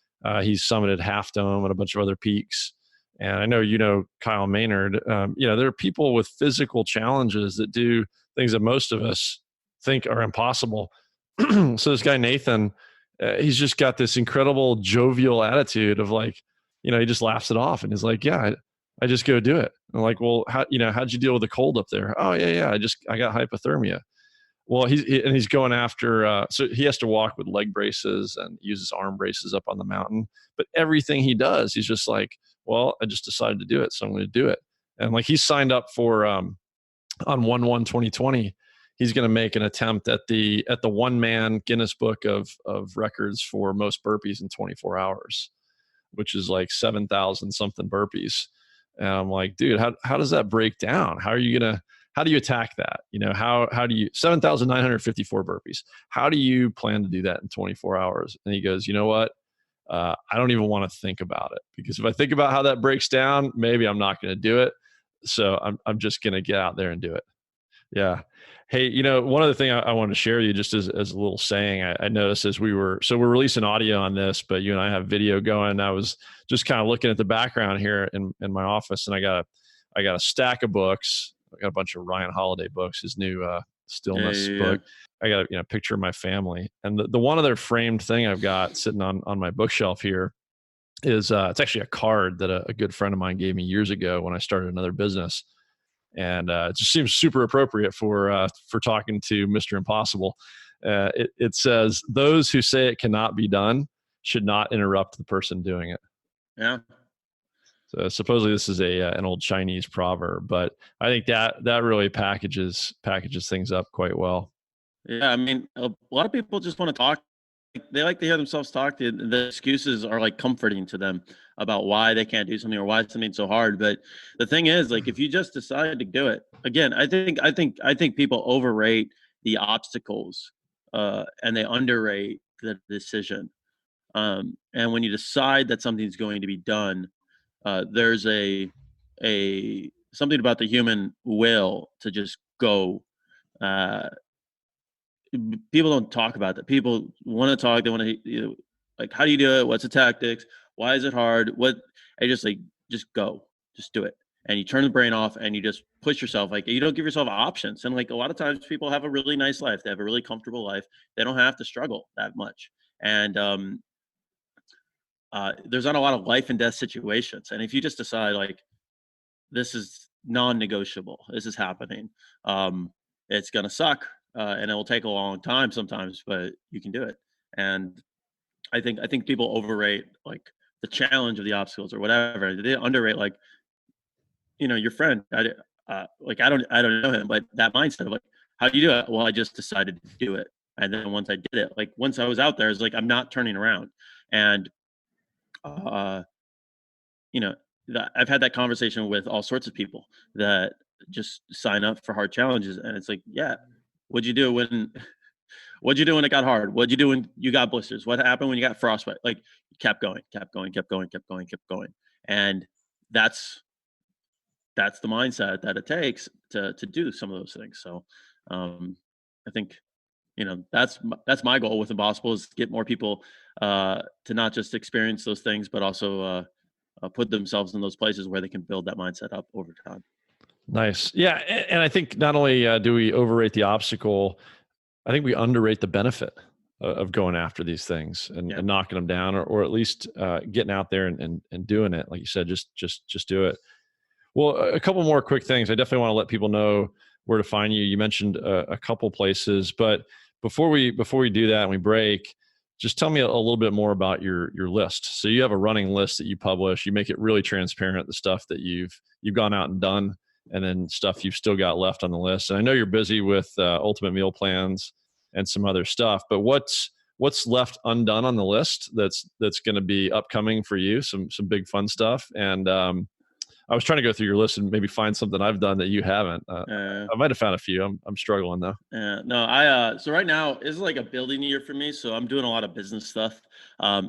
He summited Half Dome and a bunch of other peaks. And I know Kyle Maynard. There are people with physical challenges that do things that most of us think are impossible. So this guy Nathan, he's just got this incredible jovial attitude of like, he just laughs it off and is like, yeah, I just go do it. And I'm like, well, how'd you deal with the cold up there? Oh yeah, I got hypothermia. Well, he's going after, so he has to walk with leg braces and uses arm braces up on the mountain. But everything he does, he's just like, well, I just decided to do it, so I'm going to do it. And like he's signed up for on 1/1/2020, he's going to make an attempt at the one man Guinness Book of Records for most burpees in 24 hours, which is like 7,000 something burpees. And I'm like, dude, how does that break down? How do you attack that? How do you 7,954 burpees? How do you plan to do that in 24 hours? And he goes, you know what? I don't even want to think about it, because if I think about how that breaks down, maybe I'm not going to do it. So I'm just going to get out there and do it. Yeah. Hey, one other thing I wanted to share with you just as a little saying, I noticed as we're releasing audio on this, but you and I have video going. I was just kind of looking at the background here in my office, and I got a stack of books. I got a bunch of Ryan Holiday books, his new Stillness book. I got a picture of my family. And the one other framed thing I've got sitting on my bookshelf here is it's actually a card that a good friend of mine gave me years ago when I started another business. And it just seems super appropriate for talking to Mr. Impossible. It says, "Those who say it cannot be done should not interrupt the person doing it." Yeah. So supposedly this is an old Chinese proverb, but I think that really packages things up quite well. Yeah, I mean, a lot of people just want to talk. They like to hear themselves talk. The excuses are like comforting to them about why they can't do something or why something's so hard. But the thing is, like, if you just decide to do it, again, I think people overrate the obstacles, and they underrate the decision. And when you decide that something's going to be done, there's a something about the human will to just go. Uh, People don't talk about that. People want to talk. They want to, like, how do you do it? What's the tactics? Why is it hard? I just like, just go, just do it. And you turn the brain off and you just push yourself. Like, you don't give yourself options. And like a lot of times people have a really nice life. They have a really comfortable life. They don't have to struggle that much. And there's not a lot of life and death situations. And if you just decide like, this is non-negotiable, this is happening, it's going to suck. And it will take a long time sometimes, but you can do it. And I think people overrate like the challenge of the obstacles or whatever. They underrate like, your friend. I don't know him, but that mindset of like, how do you do it? Well, I just decided to do it, and then once I did it, like once I was out there, it's like I'm not turning around. And I've had that conversation with all sorts of people that just sign up for hard challenges, and it's like, yeah, what'd you do when it got hard? What'd you do when you got blisters? What happened when you got frostbite? Like, you kept going. And that's the mindset that it takes to do some of those things. So I think, that's my goal with Impossible, is get more people to not just experience those things, but also put themselves in those places where they can build that mindset up over time. Nice. Yeah. And I think not only do we overrate the obstacle, I think we underrate the benefit of going after these things and knocking them down, or at least getting out there and doing it. Like you said, just do it. Well, a couple more quick things. I definitely want to let people know where to find you. You mentioned a couple places, but before we do that and we break, just tell me a little bit more about your list. So you have a running list that you publish. You make it really transparent, the stuff that you've gone out and done, and then stuff you've still got left on the list. And I know you're busy with ultimate meal plans and some other stuff, but what's what's left undone on the list that's going to be upcoming for you, some big fun stuff. And I was trying to go through your list and maybe find something I've done that you haven't. I might have found a few. I'm struggling though. No, so right now this is like a building year for me. So I'm doing a lot of business stuff. I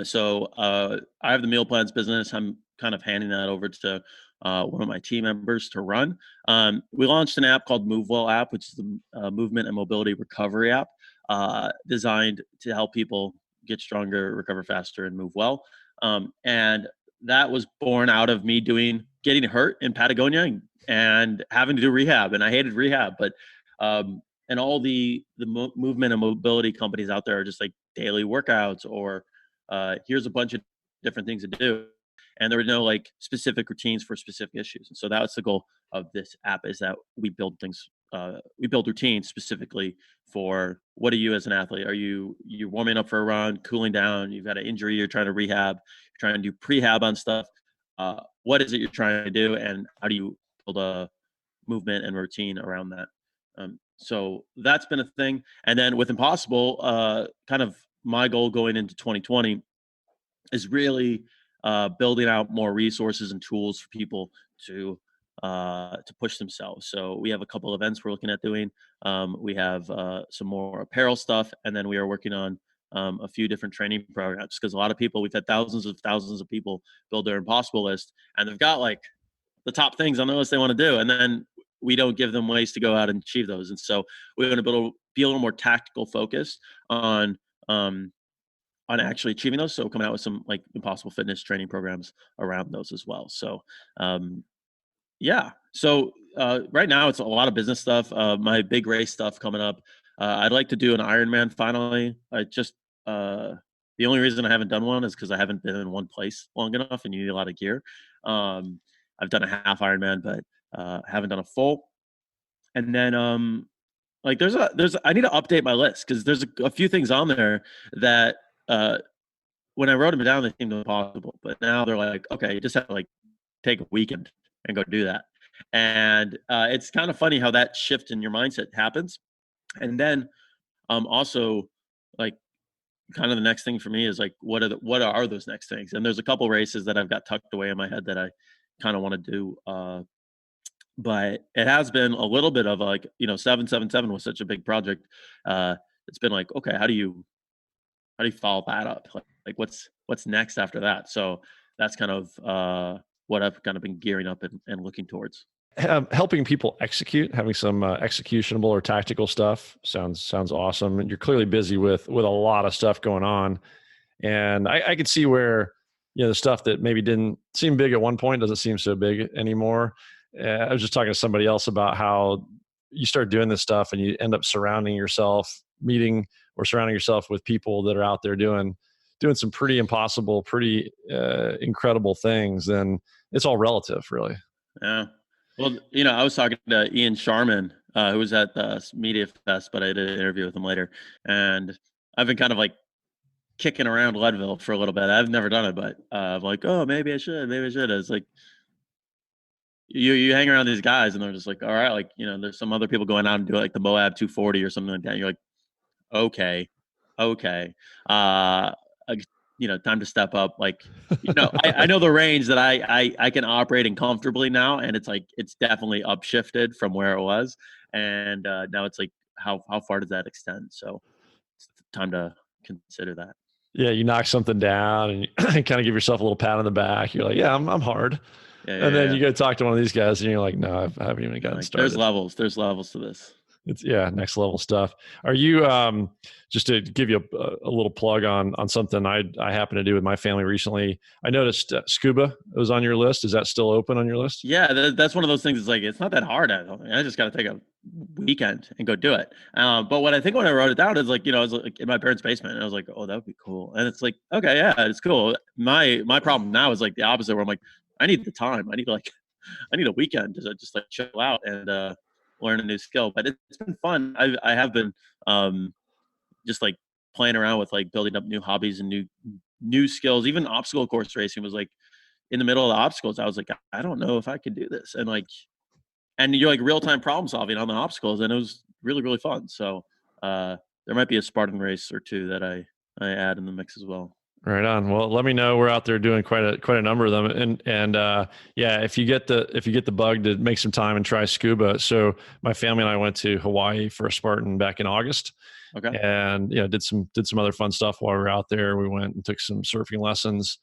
have the meal plans business. I'm kind of handing that over to one of my team members to run. We launched an app called MoveWell app, which is the movement and mobility recovery app, designed to help people get stronger, recover faster, and move well. And that was born out of me getting hurt in Patagonia and having to do rehab. And I hated rehab, but and all the movement and mobility companies out there are just like daily workouts or here's a bunch of different things to do, and there were no like specific routines for specific issues. And so that's the goal of this app, is that we build routines specifically for what are you as an athlete. Are you're warming up for a run, cooling down, you've got an injury, you're trying to rehab, you're trying to do prehab on stuff. What is it you're trying to do, and how do you build a movement and routine around that? So that's been a thing. And then with Impossible, kind of my goal going into 2020 is really building out more resources and tools for people to push themselves. So we have a couple events we're looking at doing. We have some more apparel stuff, and then we are working on a few different training programs, because a lot of people, we've had thousands of people build their Impossible list, and they've got like the top things on the list they want to do, and then we don't give them ways to go out and achieve those. And so we're going to be a little more tactical focused on actually achieving those. So coming out with some like Impossible Fitness training programs around those as well. So yeah. So right now it's a lot of business stuff. My big race stuff coming up. I'd like to do an Ironman finally. The only reason I haven't done one is because I haven't been in one place long enough, and you need a lot of gear. I've done a half Ironman, but haven't done a full. And then like I need to update my list, because there's a few things on there that when I wrote them down, they seemed impossible. But now they're like, okay, you just have to like take a weekend and go do that. And it's kind of funny how that shift in your mindset happens. And then also like kind of the next thing for me is like, what are those next things? And there's a couple races that I've got tucked away in my head that I kind of want to do. But it has been a little bit of like, 777 was such a big project. It's been like, okay, how do you follow that up? Like what's next after that? So that's kind of what I've kind of been gearing up and looking towards. Helping people execute, having some executionable or tactical stuff sounds awesome. And you're clearly busy with a lot of stuff going on. And I could see where, the stuff that maybe didn't seem big at one point doesn't seem so big anymore. I was just talking to somebody else about how you start doing this stuff and you end up surrounding yourself with people that are out there doing some pretty impossible, pretty incredible things. And it's all relative, really. Yeah. Well, I was talking to Ian Sharman, who was at the Media Fest, but I did an interview with him later. And I've been kind of like kicking around Leadville for a little bit. I've never done it, but I'm like, oh, maybe I should. It's like, you hang around these guys and they're just like, all right, like, there's some other people going out and do like the Moab 240 or something like that. And you're like, okay. Time to step up. Like, I know the range that I can operate in comfortably now. And it's like, it's definitely upshifted from where it was. And now it's like, how far does that extend? So it's time to consider that. Yeah. You knock something down and you kind of give yourself a little pat on the back. You're like, yeah, I'm hard. And then you go talk to one of these guys and you're like, no, I haven't even gotten started. There's levels to this. It's next level stuff. Are you, just to give you a little plug on something I happened to do with my family recently, I noticed scuba was on your list. Is that still open on your list? Yeah, that's one of those things. It's like, it's not that hard. I just got to take a weekend and go do it. But what I think when I wrote it down is like, I was like in my parents' basement and I was like, oh, that would be cool. And it's like, okay, yeah, it's cool. My problem now is like the opposite, where I'm like, I need the time. I need a weekend to just like chill out and learn a new skill. But it's been fun. I have been just like playing around with like building up new hobbies and new skills. Even obstacle course racing was like, in the middle of the obstacles, I was like, I don't know if I could do this. And you're like real time problem solving on the obstacles, and it was really, really fun. So there might be a Spartan race or two that I I add in the mix as well. Right on. Well, let me know. We're out there doing quite a number of them, and yeah, if you get the bug to make some time and try scuba. So my family and I went to Hawaii for a Spartan back in August, Okay. and did some other fun stuff while we were out there. We went and took some surfing lessons,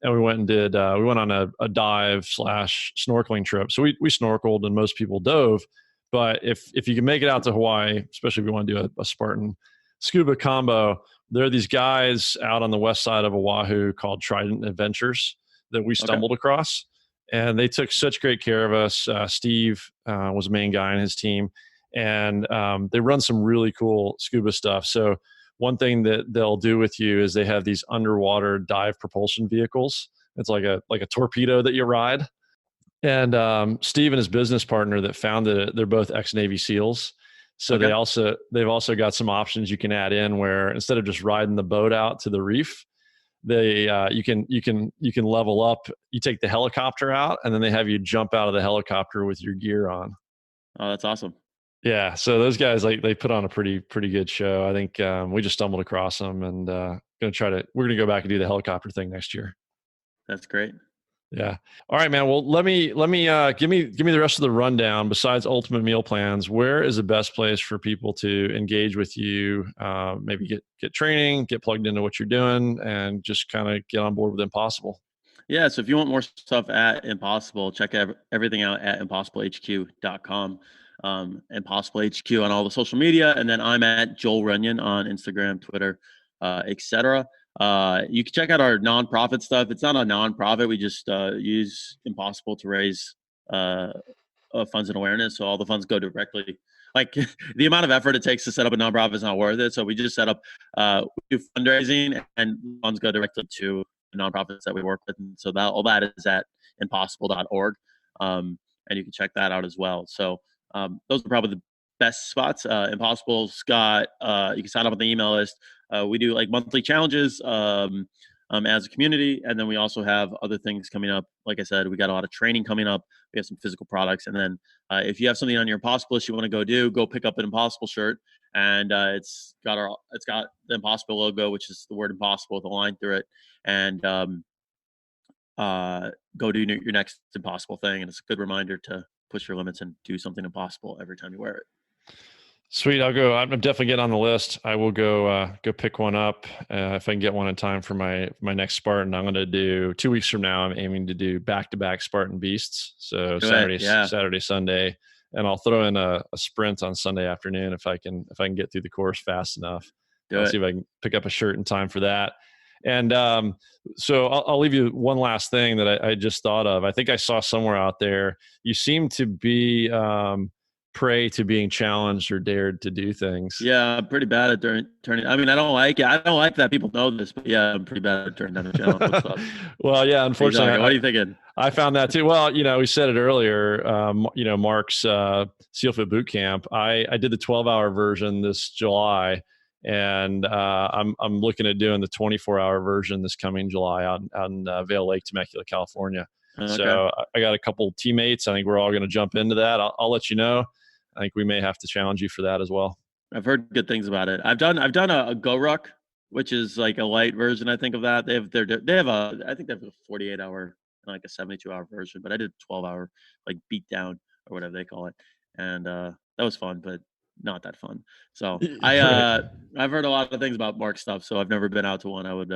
and we went on a dive slash snorkeling trip. So we snorkeled, and most people dove. But if you can make it out to Hawaii, especially if you want to do a Spartan scuba combo, there are these guys out on the west side of Oahu called Trident Adventures that we Okay. stumbled across, and they took such great care of us. Steve was the main guy in his team, and they run some really cool scuba stuff. So one thing that they'll do with you is they have these underwater dive propulsion vehicles. It's like a torpedo that you ride. And Steve and his business partner that founded it, they're both ex-Navy SEALs. So Okay. they've also got some options you can add in where instead of just riding the boat out to the reef, you can level up. You take the helicopter out, and then they have you jump out of the helicopter with your gear on. Oh, that's awesome. Yeah, so those guys, like, they put on a pretty good show. I think we just stumbled across them, and we're gonna go back and do the helicopter thing next year. That's great. Yeah. All right, man. Well, let me give me the rest of the rundown. Besides Ultimate Meal Plans, where is the best place for people to engage with you? Maybe get training, get plugged into what you're doing, and just kind of get on board with Impossible. Yeah, so if you want more stuff at Impossible, check everything out at impossiblehq.com. Impossible HQ on all the social media, and then I'm at Joel Runyon on Instagram, Twitter, etc. You can check out our nonprofit stuff. It's not a nonprofit. We just use Impossible to raise funds and awareness. So all the funds go directly. Like the amount of effort it takes to set up a nonprofit is not worth it. So we just set up we do fundraising, and funds go directly to nonprofits that we work with. And so all that is at impossible.org. And you can check that out as well. So those are probably the best spots. Impossible's got, you can sign up on the email list. We do like monthly challenges as a community. And then we also have other things coming up. Like I said, we got a lot of training coming up. We have some physical products. And then if you have something on your Impossible list you want to go pick up an Impossible shirt. And it's got the Impossible logo, which is the word impossible with a line through it. And go do your next impossible thing. And it's a good reminder to push your limits and do something impossible every time you wear it. Sweet. I'm definitely getting on the list. I will go pick one up if I can get one in time for my next Spartan. I'm going to do 2 weeks from now. I'm aiming to do back-to-back Spartan Beasts. So Saturday, Sunday, and I'll throw in a sprint on Sunday afternoon if I can get through the course fast enough. I'll see if I can pick up a shirt in time for that. And so I'll leave you one last thing that I just thought of. I think I saw somewhere out there, you seem to be prey to being challenged or dared to do things. Yeah, I'm pretty bad at turning. I mean, I don't like it. I don't like that people know this, but yeah, I'm pretty bad at turning down a challenge. Well, yeah, unfortunately. What are you thinking? I found that too. Well, we said it earlier, Mark's SEAL Fit Boot Camp. I did the 12-hour version this July. And I'm looking at doing the 24-hour version this coming July out in Vail Lake, Temecula, California. Okay. So I got a couple teammates. I think we're all going to jump into that. I'll let you know. I think we may have to challenge you for that as well. I've heard good things about it. I've done a Go Ruck, which is like a light version, I think, of that. I think they have a 48-hour, like a 72-hour version, but I did 12-hour like beat down or whatever they call it, and that was fun, but not that fun. So I've heard a lot of things about Mark's stuff, so I've never been out to one. I would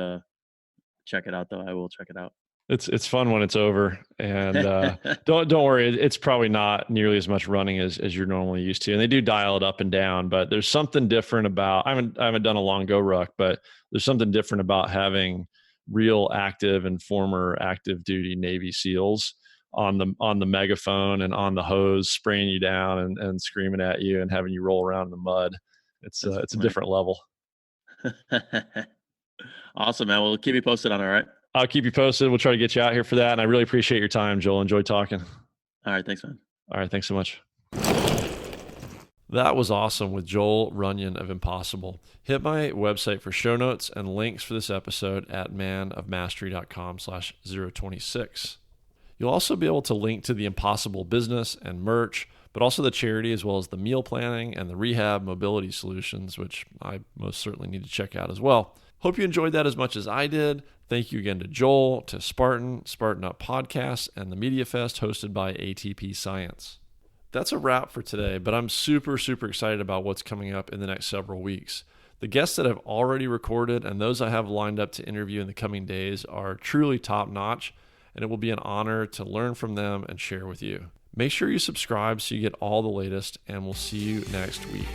check it out, though. I will check it out. It's fun when it's over, and don't worry. It's probably not nearly as much running as you're normally used to, and they do dial it up and down. But there's something different about. I haven't done a long Go Ruck, but there's something different about having real active and former active duty Navy SEALs on the megaphone and on the hose, spraying you down and screaming at you and having you roll around in the mud. It's a different level. Awesome, man. Well, keep me posted on it, all right? I'll keep you posted. We'll try to get you out here for that. And I really appreciate your time, Joel. Enjoy talking. All right. Thanks, man. All right. Thanks so much. That was awesome with Joel Runyon of Impossible. Hit my website for show notes and links for this episode at manofmastery.com/026. You'll also be able to link to the Impossible business and merch, but also the charity, as well as the meal planning and the rehab mobility solutions, which I most certainly need to check out as well. Hope you enjoyed that as much as I did. Thank you again to Joel, to Spartan, Spartan Up Podcast, and the Media Fest hosted by ATP Science. That's a wrap for today, but I'm super excited about what's coming up in the next several weeks. The guests that I've already recorded and those I have lined up to interview in the coming days are truly top-notch, and it will be an honor to learn from them and share with you. Make sure you subscribe so you get all the latest, and we'll see you next week.